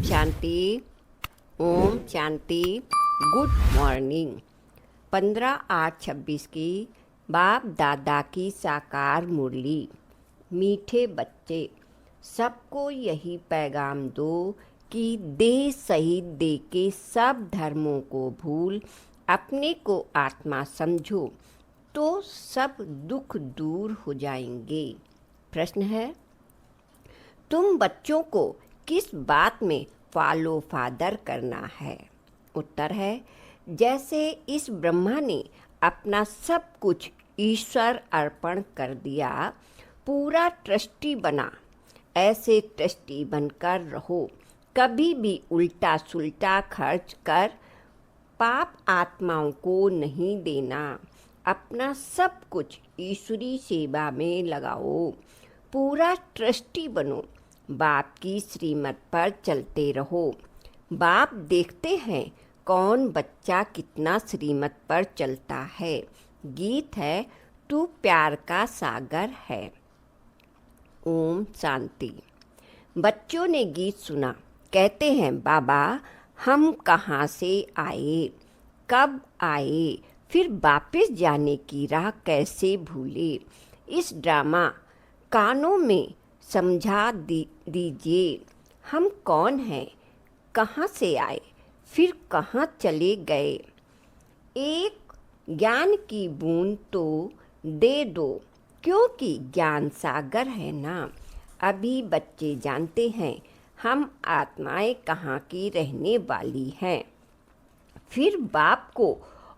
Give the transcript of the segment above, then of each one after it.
शांति। Om Shanti. Good morning. 15/8/26 की बाप दादा की साकार मुरली। मीठे बच्चे, सबको यही पैगाम दो कि देह सहित देह के सब धर्मों को भूल अपने को आत्मा समझो तो सब दुख दूर हो जाएंगे। प्रश्न है, तुम बच्चों को किस बात में फॉलो फादर करना है? उत्तर है, जैसे इस ब्रह्मा ने अपना सब कुछ ईश्वर अर्पण कर दिया, पूरा ट्रस्टी बना, ऐसे ट्रस्टी बनकर रहो। कभी भी उल्टा सुल्टा खर्च कर पाप आत्माओं को नहीं देना। अपना सब कुछ ईश्वरी सेवा में लगाओ। पूरा ट्रस्टी बनो। बाप की श्रीमत पर चलते रहो। बाप देखते हैं कौन बच्चा कितना श्रीमत पर चलता है। गीत है, तू प्यार का सागर है। ओम शांति। बच्चों ने गीत सुना। कहते हैं, बाबा हम कहाँ से आए, कब आए, फिर वापस जाने की राह कैसे भूले। इस ड्रामा कानों में समझा दीजिए। हम कौन हैं, कहाँ से आए, फिर कहाँ चले गए। एक ज्ञान की बूंद तो दे दो, क्योंकि ज्ञान सागर है ना। अभी बच्चे जानते हैं हम आत्माएं कहाँ की रहने वाली हैं। फिर बाप को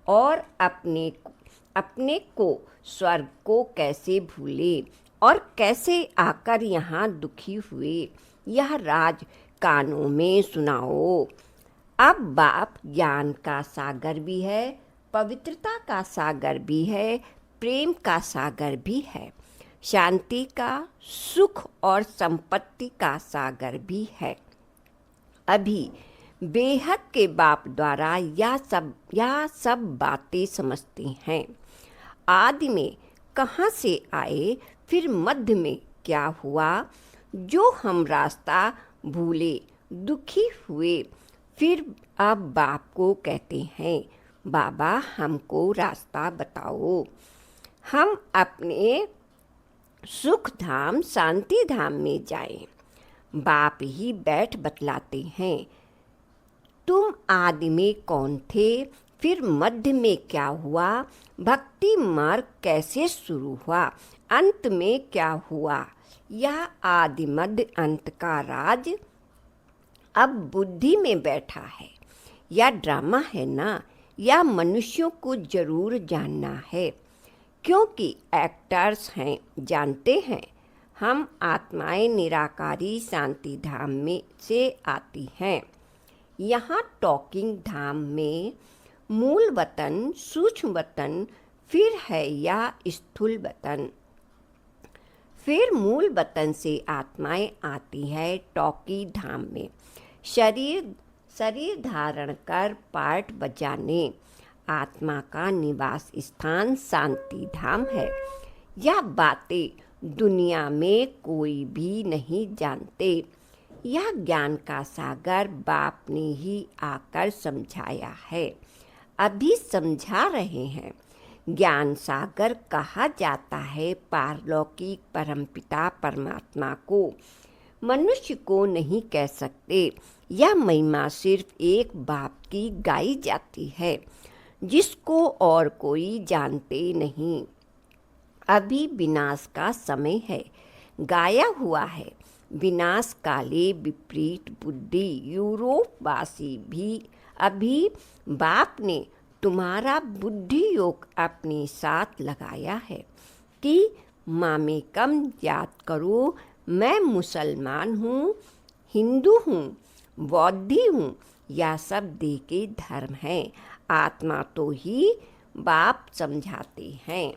और अपने को स्वर्ग को कैसे भूले और कैसे आकर यहाँ दुखी हुए, यह राज कानों में सुनाओ। अब बाप ज्ञान का सागर भी है, पवित्रता का सागर भी है, प्रेम का सागर भी है, शांति का, सुख और संपत्ति का सागर भी है। अभी बेहद के बाप द्वारा यह सब बातें समझते हैं। आदि में कहाँ से आए, फिर मध्य में क्या हुआ, जो हम रास्ता भूले दुखी हुए। फिर अब बाप को कहते हैं, बाबा हमको रास्ता बताओ। हम अपने सुख धाम शांति धाम में जाएं। बाप ही बैठ बतलाते हैं, तुम आदि में कौन थे, फिर मध्य में क्या हुआ, भक्ति मार्ग कैसे शुरू हुआ, अंत में क्या हुआ। यह आदि मध्य अंत का राज अब बुद्धि में बैठा है। यह ड्रामा है ना, यह मनुष्यों को जरूर जानना है, क्योंकि एक्टर्स हैं, जानते हैं। हम आत्माएं निराकारी शांति धाम में से आती हैं। यहाँ टॉकिंग धाम में मूल वतन, सूक्ष्म वतन, फिर है या स्थूल वतन। फिर मूल वतन से आत्माएं आती है टॉकी धाम में, शरीर धारण कर पार्ट बजाने। आत्मा का निवास स्थान शांति धाम है। यह बातें दुनिया में कोई भी नहीं जानते। यह ज्ञान का सागर बाप ने ही आकर समझाया है, अभी समझा रहे हैं। ज्ञान सागर कहा जाता है पारलौकिक परमपिता परमात्मा को। मनुष्य को नहीं कह सकते। यह महिमा सिर्फ एक बाप की गाई जाती है, जिसको और कोई जानते नहीं। अभी विनाश का समय है, गाया हुआ है। विनाश काले विपरीत बुद्धि यूरोप वासी भी अभी बाप ने तुम्हारा बुद्धि योग अपने साथ लगाया है कि मामे कम याद करो, मैं मुसलमान हूँ, हिंदू हूँ, बौद्धी हूँ, यह सब देह के धर्म हैं। आत्मा तो ही बाप समझाते हैं।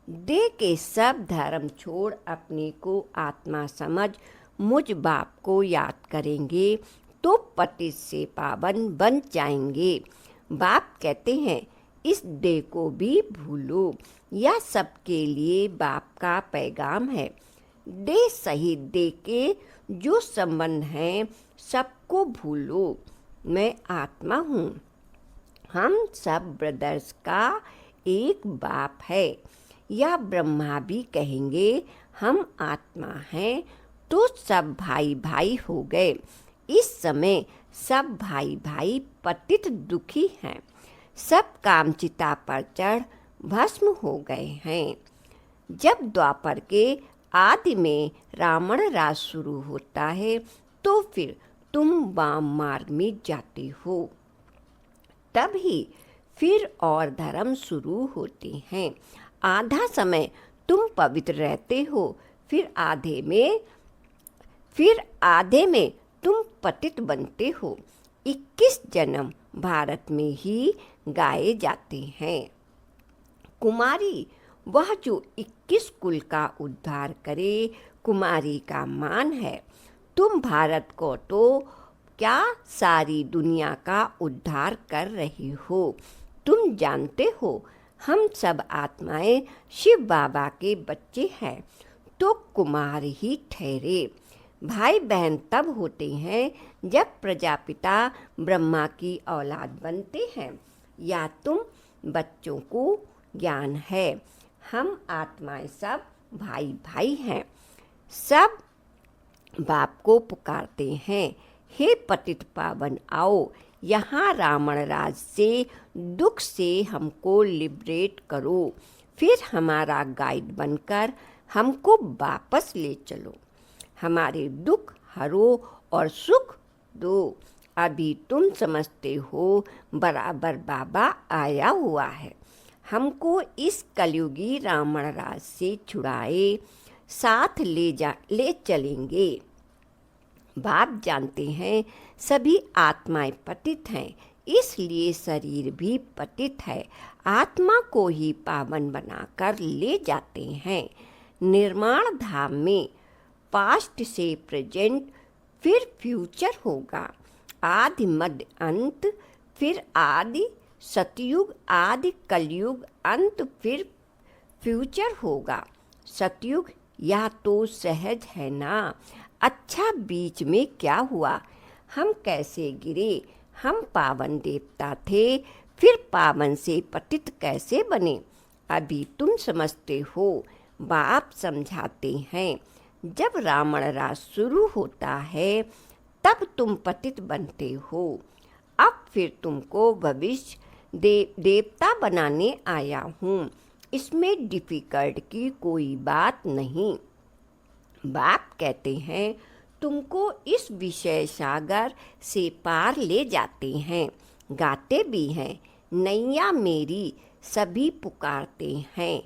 देह के सब धर्म छोड़ अपने को आत्मा समझ मुझ बाप को याद करेंगे तो पतित से पावन बन जाएंगे। बाप कहते हैं, इस देह को भी भूलो। यह सबके लिए बाप का पैगाम है। देह सहित दे के जो संबंध हैं सबको भूलो। मैं आत्मा हूँ। हम सब ब्रदर्स का एक बाप है। या ब्रह्मा भी कहेंगे हम आत्मा हैं, तो सब भाई भाई हो गए। इस समय सब भाई भाई पतित दुखी हैं। सब कामचिता पर चढ़ भस्म हो गए हैं। जब द्वापर के आदि में रावण राज शुरू होता है तो फिर तुम वाम मार्ग में जाते हो। तब ही फिर और धर्म शुरू होते हैं। आधा समय तुम पवित्र रहते हो, फिर आधे में तुम पतित बनते हो। 21 जन्म भारत में ही गाए जाते हैं। कुमारी वह जो 21 कुल का उद्धार करे, कुमारी का मान है। तुम भारत को तो क्या सारी दुनिया का उद्धार कर रही हो। तुम जानते हो हम सब आत्माएं शिव बाबा के बच्चे हैं, तो कुमार ही ठहरे। भाई बहन तब होते हैं जब प्रजापिता ब्रह्मा की औलाद बनते हैं, या तुम बच्चों को ज्ञान है। हम आत्माएं सब भाई भाई हैं। सब बाप को पुकारते हैं, हे पतित पावन आओ, यहाँ रावण राज से दुख से हमको लिबरेट करो। फिर हमारा गाइड बनकर हमको वापस ले चलो। हमारे दुख हरो और सुख दो। अभी तुम समझते हो बराबर बाबा आया हुआ है, हमको इस कलयुगी रावण राज से छुड़ाए साथ ले चलेंगे। बाप जानते हैं सभी आत्माएं पतित हैं, इसलिए शरीर भी पतित है। आत्मा को ही पावन बनाकर ले जाते हैं। निर्माण धाम में पास्ट से प्रेजेंट फिर फ्यूचर होगा। आदि मध्य अंत, फिर आदि सतयुग, आदि कलयुग, अंत फिर फ्यूचर होगा। सतयुग या तो सहज है ना। अच्छा बीच में क्या हुआ, हम कैसे गिरे। हम पावन देवता थे, फिर पावन से पतित कैसे बने। अभी तुम समझते हो, बाप समझाते हैं। जब रावण राज शुरू होता है तब तुम पतित बनते हो। अब फिर तुमको भविष्य देवता बनाने आया हूँ। इसमें डिफ़िकल्ट की कोई बात नहीं। बाप कहते हैं तुमको इस विषय सागर से पार ले जाते हैं। गाते भी हैं, नैया मेरी सभी पुकारते हैं।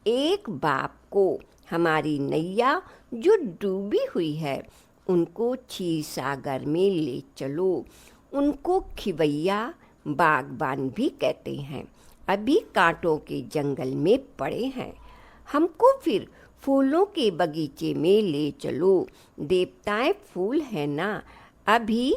एक बाप को हमारी नैया जो डूबी हुई है उनको क्षीर सागर में ले चलो। उनको खिवैया बागबान भी कहते हैं। अभी कांटों के जंगल में पड़े हैं, हमको फिर फूलों के बगीचे में ले चलो। देवताएं फूल है ना, अभी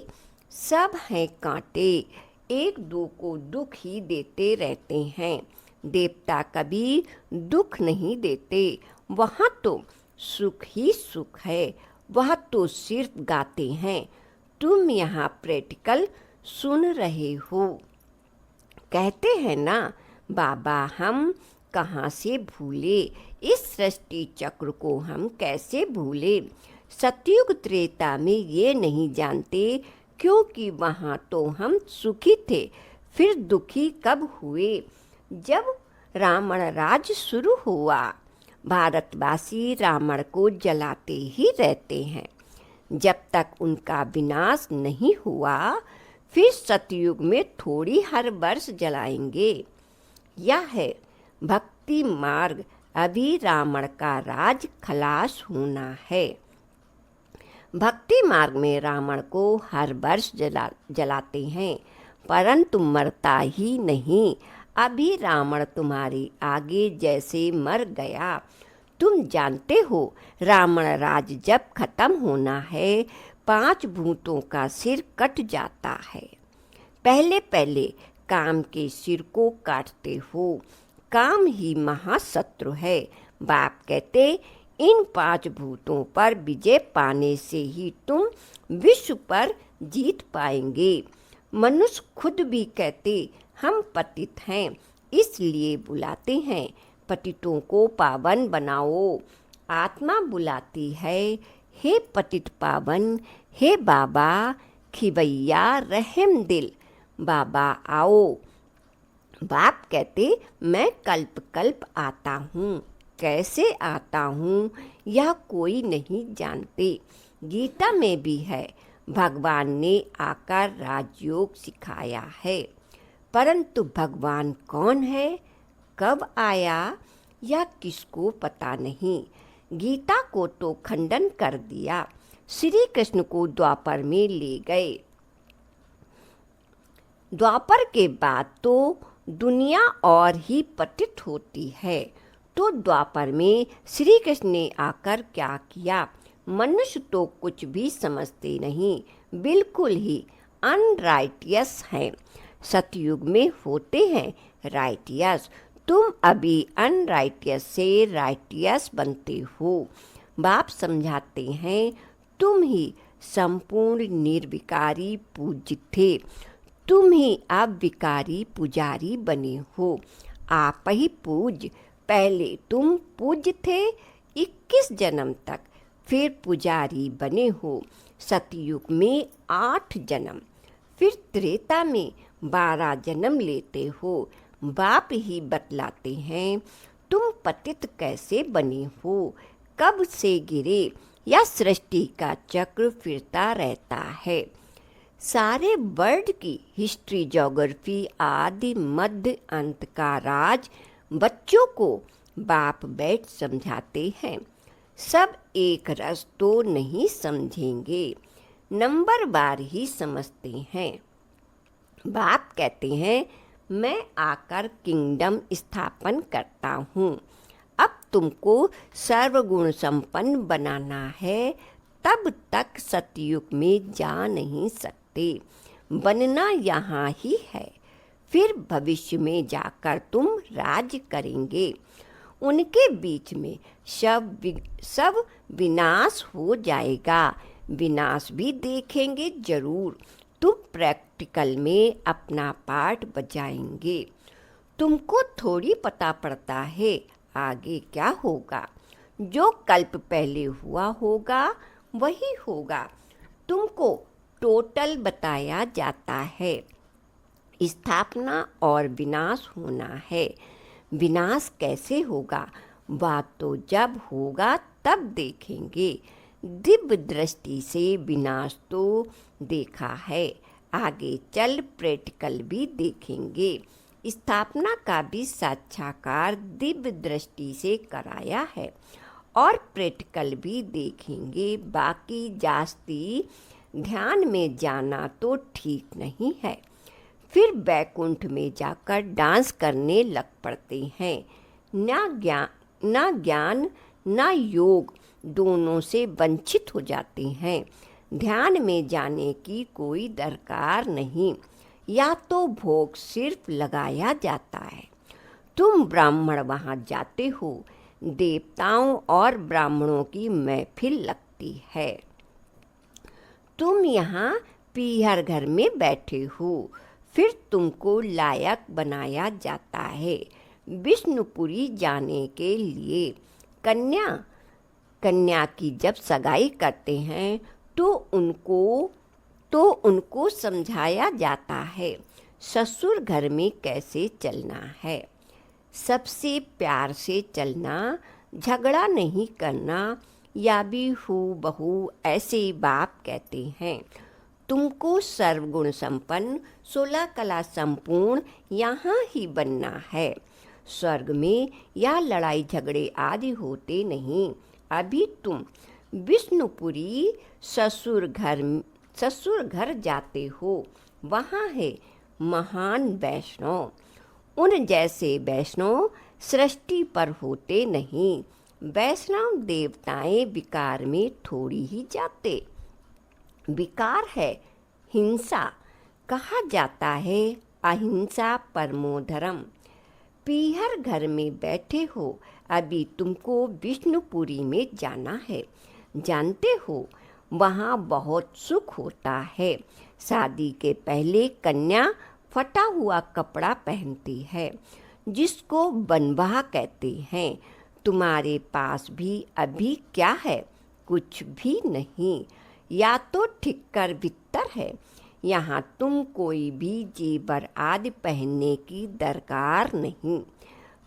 सब हैं कांटे, एक दो को दुख ही देते रहते हैं। देवता कभी दुख नहीं देते, वहाँ तो सुख ही सुख है, वह तो सिर्फ गाते हैं। तुम यहाँ प्रैक्टिकल सुन रहे हो। कहते हैं ना बाबा हम कहाँ से भूले, इस सृष्टि चक्र को हम कैसे भूले। सतयुग त्रेता में ये नहीं जानते, क्योंकि वहाँ तो हम सुखी थे, फिर दुखी कब हुए जब रावण राज शुरू हुआ। भारतवासी रावण को जलाते ही रहते हैं जब तक उनका विनाश नहीं हुआ। फिर सतयुग में थोड़ी हर वर्ष जलाएंगे। यह है भक्ति मार्ग। अभी रावण का राज खलास होना है। भक्ति मार्ग में रावण को हर वर्ष जलाते हैं, परंतु मरता ही नहीं। अभी रावण तुम्हारे आगे जैसे मर गया। तुम जानते हो रावण राज जब खत्म होना है 5 भूतों का सिर कट जाता है। पहले पहले काम के सिर को काटते हो। काम ही महाशत्रु है। बाप कहते इन 5 भूतों पर विजय पाने से ही तुम विश्व पर जीत पाएंगे। मनुष्य खुद भी कहते हम पतित हैं, इसलिए बुलाते हैं पतितों को पावन बनाओ। आत्मा बुलाती है, हे पतित पावन, हे बाबा खिवैया रहम दिल, बाबा आओ। बाप कहते मैं कल्प कल्प आता हूँ, कैसे आता हूँ यह कोई नहीं जानते। गीता में भी है, भगवान ने आकर राजयोग सिखाया है, परंतु भगवान कौन है, कब आया यह किसको पता नहीं। गीता को तो खंडन कर दिया, श्री कृष्ण को द्वापर में ले गए। द्वापर के बाद तो दुनिया और ही पतित होती है, तो द्वापर में श्री कृष्ण ने आकर क्या किया। मनुष्य तो कुछ भी समझते नहीं, बिल्कुल ही अनराइटियस हैं। सतयुग में होते हैं राइटियस, तुम अभी अनराइटियस से राइटियस बनते हो। बाप समझाते हैं तुम ही संपूर्ण निर्विकारी पूज्य थे, तुम ही अब विकारी पुजारी बने हो। आप ही पूज्य, पहले तुम पूज्य थे 21 जन्म तक, फिर पुजारी बने हो। सतयुग में 8 जन्म, फिर त्रेता में 12 जन्म लेते हो। बाप ही बतलाते हैं तुम पतित कैसे बने हो, कब से गिरे, या सृष्टि का चक्र फिरता रहता है। सारे वर्ल्ड की हिस्ट्री, ज्योग्राफी आदि मध्य अंत का राज बच्चों को बाप बैठ समझाते हैं। सब एक रस तो नहीं समझेंगे, नंबर बार ही समझते हैं। बाप कहते हैं मैं आकर किंगडम स्थापन करता हूँ, अब तुमको सर्वगुण संपन्न बनाना है, तब तक सतयुग में जा नहीं सकते, बनना यहाँ ही है। फिर भविष्य में जाकर तुम राज करेंगे। उनके बीच में सब विनाश हो जाएगा, विनाश भी देखेंगे जरूर। तुम प्रैक्टिकल में अपना पार्ट बजाएंगे। तुमको थोड़ी पता पड़ता है आगे क्या होगा, जो कल्प पहले हुआ होगा वही होगा। तुमको टोटल बताया जाता है, स्थापना और विनाश होना है। विनाश कैसे होगा, बात तो जब होगा तब देखेंगे। दिव्य दृष्टि से विनाश तो देखा है, आगे चल प्रैक्टिकल भी देखेंगे। स्थापना का भी साक्षात्कार दिव्य दृष्टि से कराया है, और प्रैक्टिकल भी देखेंगे। बाकी जास्ती ध्यान में जाना तो ठीक नहीं है, फिर बैकुंठ में जाकर डांस करने लग पड़ते हैं। ना ज्ञान ना योग, दोनों से वंचित हो जाते हैं। ध्यान में जाने की कोई दरकार नहीं, या तो भोग सिर्फ लगाया जाता है। तुम ब्राह्मण वहाँ जाते हो, देवताओं और ब्राह्मणों की महफिल लगती है। तुम यहाँ पीहर घर में बैठे हो, फिर तुमको लायक बनाया जाता है विष्णुपुरी जाने के लिए। कन्या की जब सगाई करते हैं तो उनको समझाया जाता है ससुर घर में कैसे चलना है। सबसे प्यार से चलना, झगड़ा नहीं करना, या भी हूबहू ऐसे बाप कहते हैं। तुमको सर्वगुण संपन्न 16 कला संपूर्ण यहाँ ही बनना है। स्वर्ग में या लड़ाई झगड़े आदि होते नहीं। अभी तुम विष्णुपुरी ससुर घर जाते हो, वहाँ है महान वैष्णव। उन जैसे वैष्णव सृष्टि पर होते नहीं। वैष्णव देवताएं विकार में थोड़ी ही जाते। विकार है हिंसा, कहा जाता है अहिंसा परमो धर्म। पीहर घर में बैठे हो, अभी तुमको विष्णुपुरी में जाना है। जानते हो वहाँ बहुत सुख होता है। शादी के पहले कन्या फटा हुआ कपड़ा पहनती है, जिसको बनवाह कहते हैं। तुम्हारे पास भी अभी क्या है? कुछ भी नहीं, या तो ठिक्कर बित्तर है। यहाँ तुम कोई भी जेवर आदि पहनने की दरकार नहीं।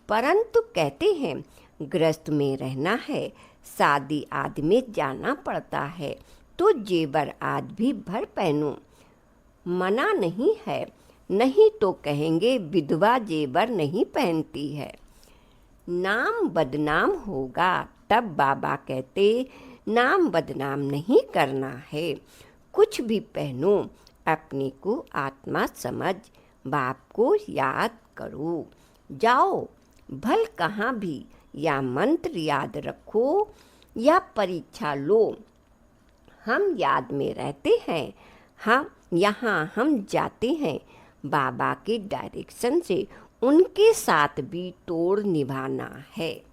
परंतु कहते हैं गृहस्थ में रहना है, शादी आदि में जाना पड़ता है, तो जेवर आदि भी भर पहनो। मना नहीं है, नहीं तो कहेंगे विधवा जेवर नहीं पहनती है, नाम बदनाम होगा। तब बाबा कहते नाम बदनाम नहीं करना है, कुछ भी पहनो, अपने को आत्मा समझ, बाप को याद करो। जाओ भल कहाँ भी, या मंत्र याद रखो या परीक्षा लो, हम याद में रहते हैं। हम जाते हैं बाबा के डायरेक्शन से, उनके साथ भी तोड़ निभाना है।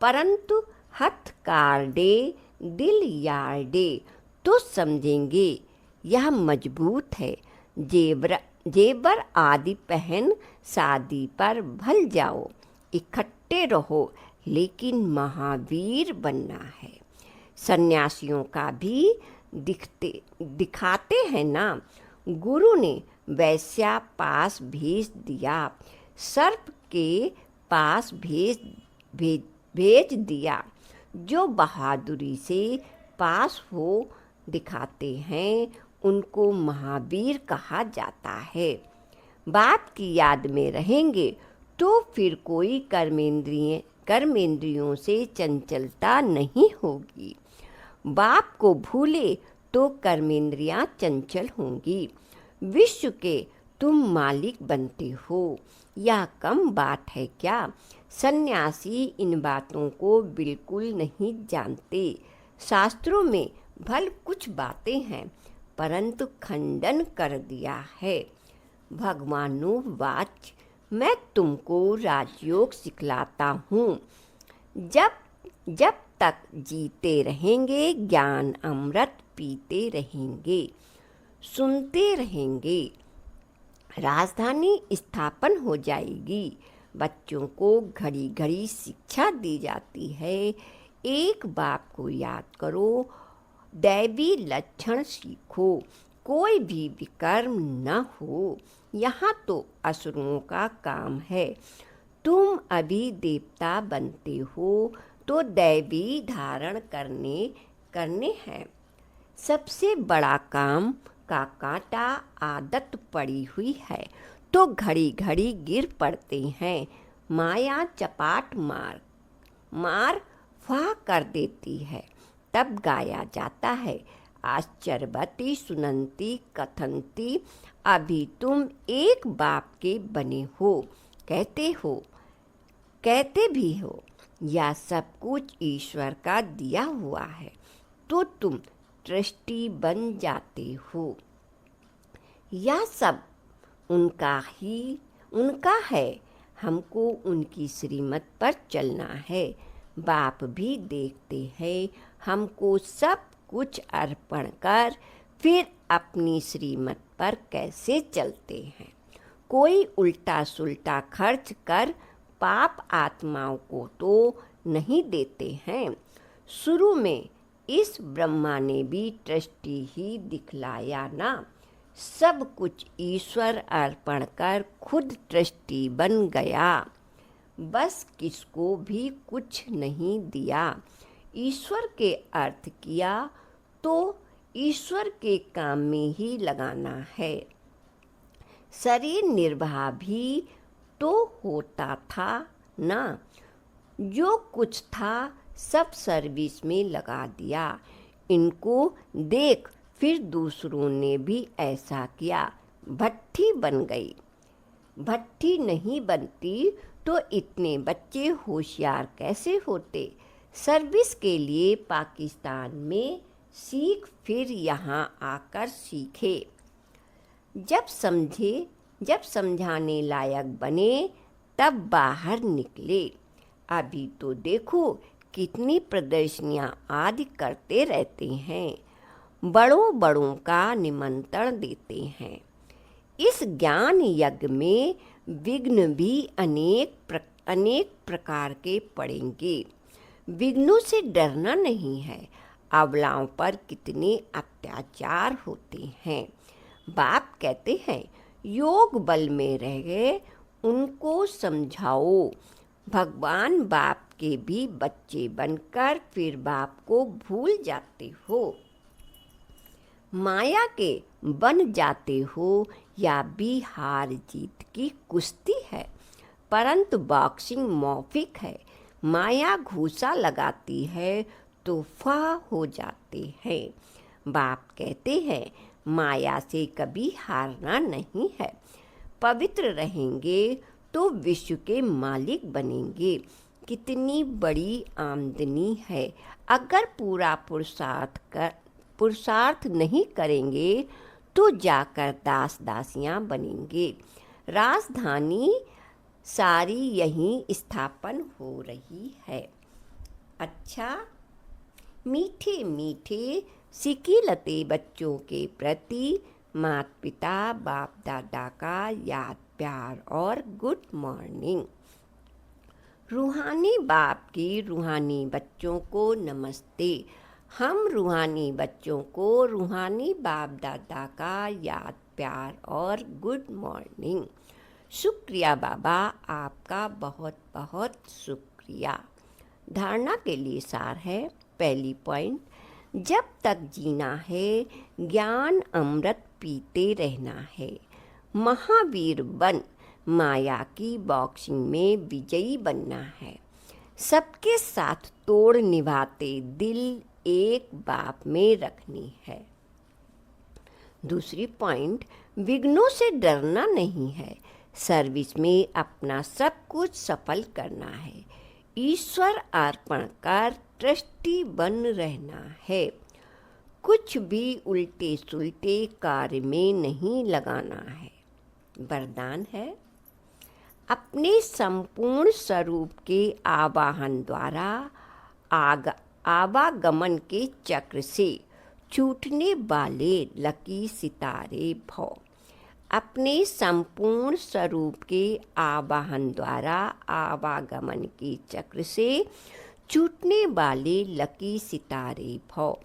परंतु हथ काटे दिल यार्डे, तो समझेंगे यह मजबूत है। जेवर आदि पहन शादी पर भल जाओ, इकट्ठे रहो, लेकिन महावीर बनना है। सन्यासियों का भी दिखाते हैं ना। गुरु ने वैश्या पास भेज दिया, सर्प के पास भेज दिया। जो बहादुरी से पास हो दिखाते हैं, उनको महावीर कहा जाता है। बाप की याद में रहेंगे तो फिर कोई कर्मेंद्रियों से चंचलता नहीं होगी। बाप को भूले तो कर्मेंद्रियां चंचल होंगी। विश्व के तुम मालिक बनते हो, यह कम बात है क्या? सन्यासी इन बातों को बिल्कुल नहीं जानते। शास्त्रों में भल कुछ बातें हैं, परंतु खंडन कर दिया है। भगवानुवाच, मैं तुमको राजयोग सिखलाता हूँ। जब तक जीते रहेंगे ज्ञान अमृत पीते रहेंगे, सुनते रहेंगे, राजधानी स्थापन हो जाएगी। बच्चों को घड़ी घड़ी शिक्षा दी जाती है। एक बाप को याद करो, दैवी लक्षण सीखो, कोई भी विकर्म न हो। यहाँ तो असुरों का काम है। तुम अभी देवता बनते हो तो दैवी धारण करने हैं। सबसे बड़ा काम का कांटा आदत पड़ी हुई है, तो घड़ी घड़ी गिर पड़ते हैं। माया चपाट मार फाह कर देती है। तब गाया जाता है, आश्चर्यवती सुनंती कथंती, अभी तुम एक बाप के बने हो, कहते भी हो। यह सब कुछ ईश्वर का दिया हुआ है, तो तुम ट्रस्टी बन जाते हो। यह सब उनका है, हमको उनकी श्रीमत पर चलना है। बाप भी देखते हैं हमको सब कुछ अर्पण कर फिर अपनी श्रीमत पर कैसे चलते हैं। कोई उल्टा सुल्टा खर्च कर पाप आत्माओं को तो नहीं देते हैं। शुरू में इस ब्रह्मा ने भी ट्रस्टी ही दिखलाया ना। सब कुछ ईश्वर अर्पण कर खुद ट्रस्टी बन गया, बस किसको भी कुछ नहीं दिया। ईश्वर के अर्थ किया तो ईश्वर के काम में ही लगाना है। शरीर निर्वाह भी तो होता था ना। जो कुछ था सब सर्विस में लगा दिया। इनको देख फिर दूसरों ने भी ऐसा किया, भट्ठी बन गई। भट्ठी नहीं बनती तो इतने बच्चे होशियार कैसे होते। सर्विस के लिए पाकिस्तान में सीख, फिर यहाँ आकर सीखे। जब समझाने लायक बने तब बाहर निकले। अभी तो देखो कितनी प्रदर्शनियां आदि करते रहते हैं, बड़ों बड़ों का निमंत्रण देते हैं। इस ज्ञान यज्ञ में विघ्न भी अनेक प्रकार के पड़ेंगे। विघ्नों से डरना नहीं है। अबलाओं पर कितने अत्याचार होते हैं। बाप कहते हैं योग बल में रह गए, उनको समझाओ। भगवान बाप के भी बच्चे बनकर फिर बाप को भूल जाते हो। माया के बन जाते हो। या भी हार जीत की कुश्ती है, परंतु बॉक्सिंग मौफिक है। माया घूसा लगाती है तो फाह हो जाते हैं। बाप कहते हैं माया से कभी हारना नहीं है। पवित्र रहेंगे तो विश्व के मालिक बनेंगे। कितनी बड़ी आमदनी है। अगर पूरा पुरुषार्थ नहीं करेंगे तो जाकर दास दासियां बनेंगे। राजधानी सारी यहीं स्थापन हो रही है। अच्छा, मीठे मीठे सिकिलते बच्चों के प्रति माता पिता बाप दादा का याद प्यार और गुड मॉर्निंग। रूहानी बाप की रूहानी बच्चों को नमस्ते। हम रूहानी बच्चों को रूहानी बाप दादा का याद प्यार और गुड मॉर्निंग। शुक्रिया बाबा, आपका बहुत बहुत शुक्रिया। धारणा के लिए सार है। पहली पॉइंट, जब तक जीना है ज्ञान अमृत पीते रहना है। महावीर बन माया की बॉक्सिंग में विजयी बनना है। सबके साथ तोड़ निभाते दिल एक बाप में रखनी है। दूसरी पॉइंट, विघ्नों से डरना नहीं है। सर्विस में अपना सब कुछ सफल करना है। ईश्वर अर्पण कर ट्रस्टी बन रहना है। कुछ भी उल्टे सुलटे कार्य में नहीं लगाना है। वरदान है, अपने संपूर्ण स्वरूप के आवाहन द्वारा आवागमन के चक्र से छूटने वाले लकी सितारे भव। अपने संपूर्ण स्वरूप के आवाहन द्वारा आवागमन के चक्र से छूटने वाले लकी सितारे भव।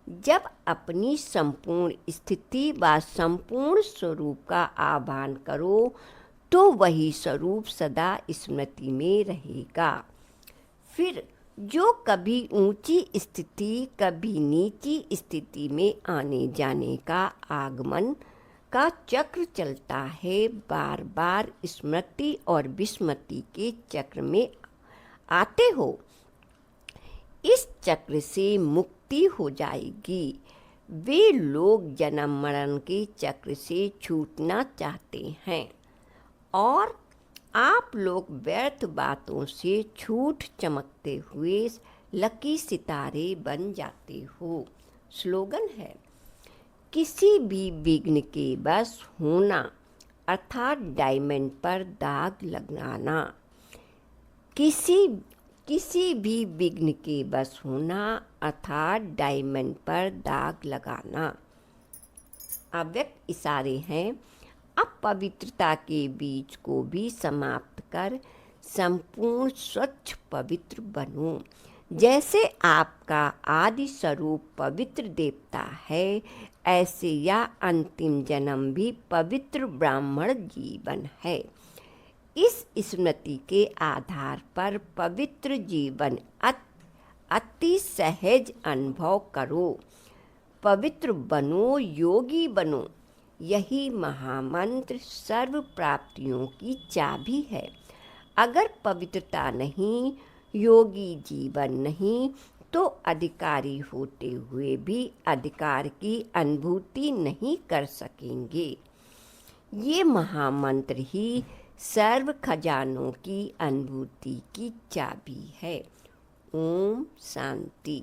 जब अपनी संपूर्ण स्थिति व संपूर्ण स्वरूप का आह्वान करो तो वही स्वरूप सदा स्मृति में रहेगा। फिर जो कभी ऊंची स्थिति कभी नीची स्थिति में आने जाने का आगमन का चक्र चलता है, बार बार स्मृति और विस्मृति के चक्र में आते हो, इस चक्र से मुक्ति हो जाएगी। वे लोग जन्म मरण के चक्र से छूटना चाहते हैं और आप लोग व्यर्थ बातों से छूट चमकते हुए लकी सितारे बन जाते हो। स्लोगन है, किसी भी विघ्न के बस होना अर्थात डायमंड पर दाग लगाना। किसी भी विघ्न के बस होना अर्थात डायमंड पर दाग लगाना। अव्यक्त इशारे हैं। अपवित्रता के बीज को भी समाप्त कर संपूर्ण स्वच्छ पवित्र बनो। जैसे आपका आदि स्वरूप पवित्र देवता है, ऐसे यह अंतिम जन्म भी पवित्र ब्राह्मण जीवन है। इस स्मृति के आधार पर पवित्र जीवन अति सहज अनुभव करो। पवित्र बनो, योगी बनो। यही महामंत्र सर्व प्राप्तियों की चाबी है। अगर पवित्रता नहीं, योगी जीवन नहीं, तो अधिकारी होते हुए भी अधिकार की अनुभूति नहीं कर सकेंगे। ये महामंत्र ही सर्व खजानों की अनुभूति की चाबी है। ओम शांति।